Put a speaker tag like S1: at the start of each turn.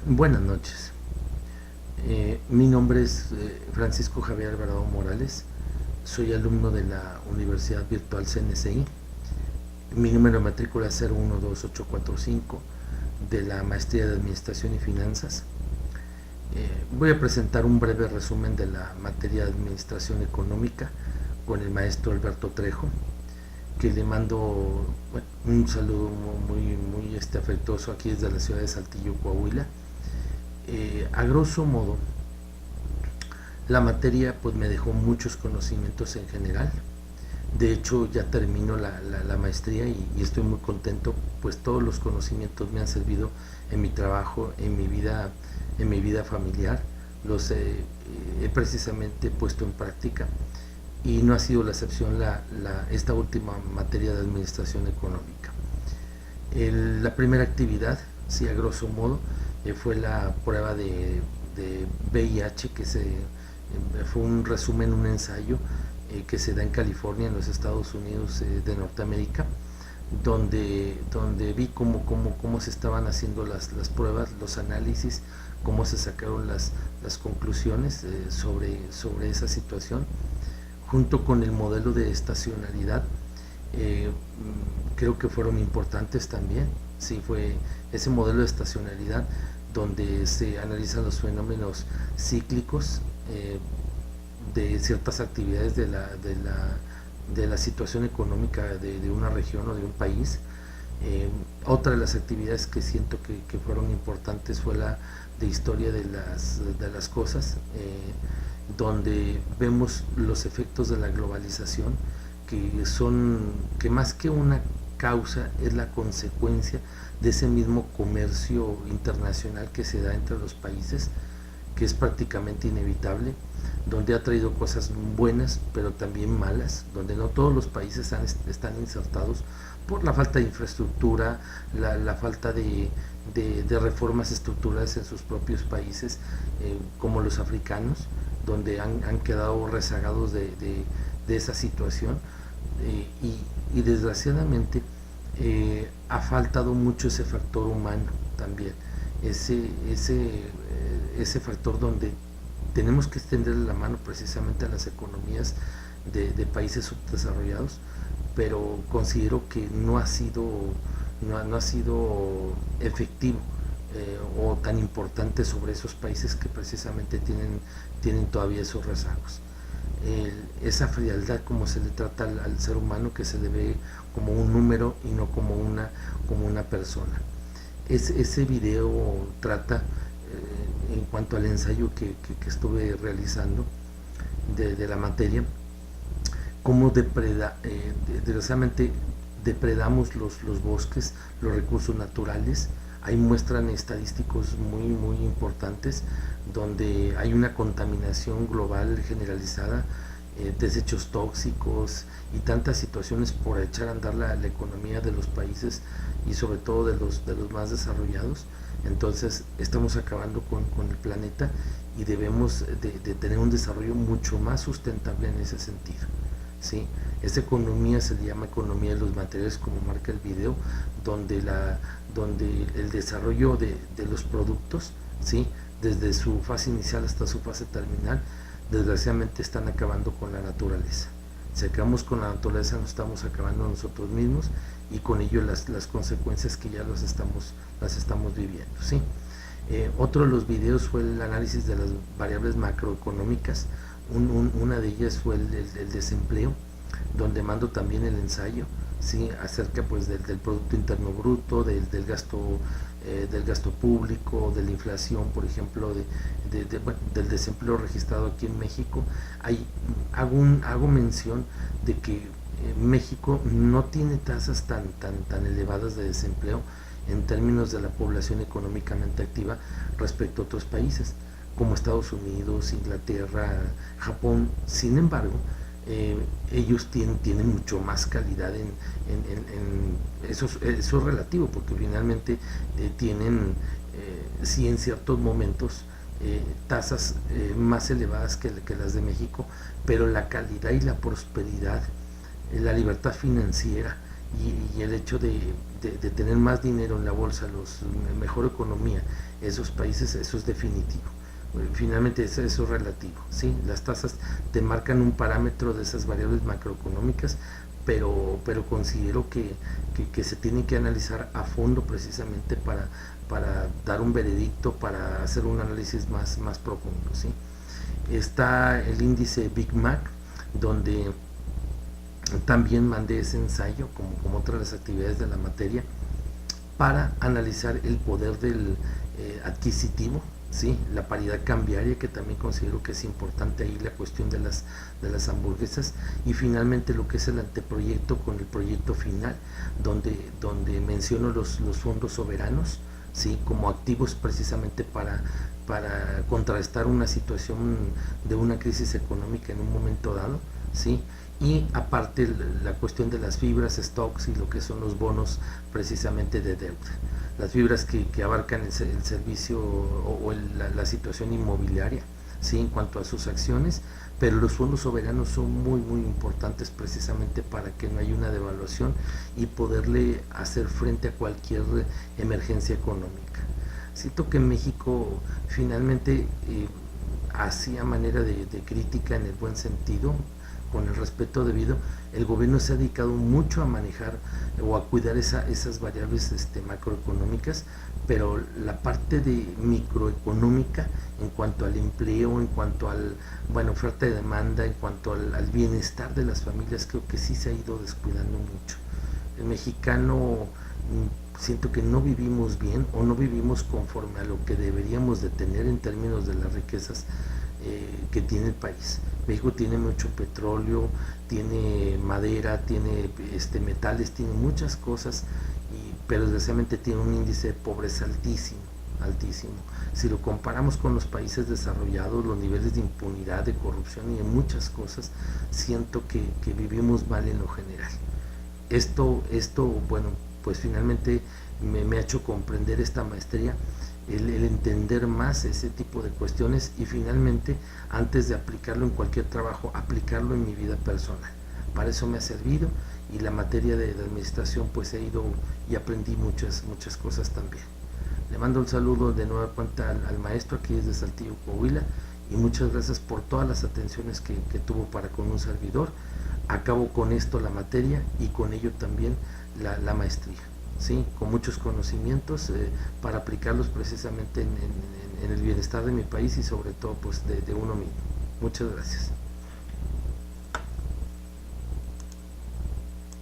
S1: Buenas noches. Mi nombre es Francisco Javier Alvarado Morales. Soy alumno de la Universidad Virtual CNCI. Mi número de matrícula es 012845 de la Maestría de Administración y Finanzas. Voy a presentar un breve resumen de la materia de Administración Económica con el maestro Alberto Trejo, que le mando un saludo muy afectuoso aquí desde la ciudad de Saltillo, Coahuila. A grosso modo, la materia pues me dejó muchos conocimientos en general. De hecho, ya termino la maestría y estoy muy contento, pues todos los conocimientos me han servido en mi trabajo, en mi vida familiar. Los he precisamente puesto en práctica, y no ha sido la excepción esta última materia de administración económica. La primera actividad, sí, a grosso modo, fue la prueba de VIH, fue un resumen, un ensayo que se da en California, en los Estados Unidos de Norteamérica, donde vi cómo se estaban haciendo las pruebas, los análisis, cómo se sacaron las conclusiones sobre esa situación, junto con el modelo de estacionalidad. Creo que fueron importantes también. Sí, fue ese modelo de estacionalidad donde se analizan los fenómenos cíclicos de ciertas actividades de la situación económica de una región o de un país. Otra de las actividades que siento que fueron importantes fue la de historia de las cosas, donde vemos los efectos de la globalización, que más que una causa es la consecuencia de ese mismo comercio internacional que se da entre los países, que es prácticamente inevitable, donde ha traído cosas buenas pero también malas, donde no todos los países están insertados por la falta de infraestructura, la falta de reformas estructurales en sus propios países, como los africanos, donde han quedado rezagados de esa situación, y desgraciadamente ha faltado mucho ese factor humano también, ese factor donde tenemos que extenderle la mano precisamente a las economías de países subdesarrollados, pero considero que no ha sido efectivo o tan importante sobre esos países que precisamente tienen todavía esos rezagos. Esa frialdad como se le trata al ser humano, que se le ve como un número y no como una persona. Ese video trata, en cuanto al ensayo que estuve realizando de la materia, cómo desgraciadamente depredamos los bosques, los recursos naturales. Ahí muestran estadísticos muy importantes, donde hay una contaminación global generalizada, desechos tóxicos y tantas situaciones por echar a andar la economía de los países, y sobre todo de los más desarrollados. Entonces estamos acabando con el planeta, y debemos de tener un desarrollo mucho más sustentable en ese sentido. ¿Sí? Esta economía se le llama economía de los materiales, como marca el video, donde el desarrollo de los productos, ¿sí?, desde su fase inicial hasta su fase terminal, desgraciadamente están acabando con la naturaleza. Si acabamos con la naturaleza, nos estamos acabando nosotros mismos, y con ello las consecuencias que ya las estamos viviendo, ¿sí? Otro de los videos fue el análisis de las variables macroeconómicas. Una de ellas fue el desempleo, donde mando también el ensayo, ¿sí?, acerca pues del Producto Interno Bruto, del gasto público, de la inflación, por ejemplo, del desempleo registrado aquí en México. Hago mención de que México no tiene tasas tan elevadas de desempleo en términos de la población económicamente activa respecto a otros países como Estados Unidos, Inglaterra, Japón. Sin embargo, ellos tienen mucho más calidad eso es relativo, porque finalmente tienen, sí, en ciertos momentos, tasas más elevadas que las de México, pero la calidad y la prosperidad, la libertad financiera y el hecho de tener más dinero en la bolsa, mejor economía, esos países, eso es definitivo. Finalmente eso es relativo, ¿sí? Las tasas te marcan un parámetro de esas variables macroeconómicas, pero considero que se tiene que analizar a fondo precisamente para dar un veredicto, para hacer un análisis más profundo, ¿sí? Está el índice Big Mac, donde también mandé ese ensayo, como otras las actividades de la materia, para analizar el poder del adquisitivo, ¿sí? La paridad cambiaria, que también considero que es importante ahí, la cuestión de las hamburguesas, y finalmente lo que es el anteproyecto con el proyecto final, donde menciono los fondos soberanos, ¿sí? Como activos precisamente para contrarrestar una situación de una crisis económica en un momento dado, ¿sí? Y aparte la cuestión de las fibras, stocks y lo que son los bonos precisamente de deuda. Las fibras que abarcan el servicio o la situación inmobiliaria, ¿sí? En cuanto a sus acciones, pero los fondos soberanos son muy importantes precisamente para que no haya una devaluación y poderle hacer frente a cualquier emergencia económica. Siento que México finalmente, así a manera de crítica en el buen sentido, con el respeto debido, el gobierno se ha dedicado mucho a manejar o a cuidar esas variables macroeconómicas, pero la parte de microeconómica en cuanto al empleo, en cuanto al oferta y demanda, en cuanto al bienestar de las familias, creo que sí se ha ido descuidando mucho. El mexicano siento que no vivimos bien o no vivimos conforme a lo que deberíamos de tener en términos de las riquezas que tiene el país. México tiene mucho petróleo, tiene madera, tiene metales, tiene muchas cosas, pero desgraciadamente tiene un índice de pobreza altísimo. Si lo comparamos con los países desarrollados, los niveles de impunidad, de corrupción y de muchas cosas, siento que vivimos mal en lo general. Esto bueno, pues finalmente me ha hecho comprender esta maestría, el entender más ese tipo de cuestiones y finalmente, antes de aplicarlo en cualquier trabajo, aplicarlo en mi vida personal. Para eso me ha servido, y la materia de administración pues he ido y aprendí muchas cosas también. Le mando un saludo de nueva cuenta al maestro aquí desde Saltillo, Coahuila, y muchas gracias por todas las atenciones que tuvo para con un servidor. Acabo con esto la materia y con ello también la maestría, ¿sí? Con muchos conocimientos para aplicarlos precisamente en el bienestar de mi país y sobre todo pues de uno mismo. Muchas gracias.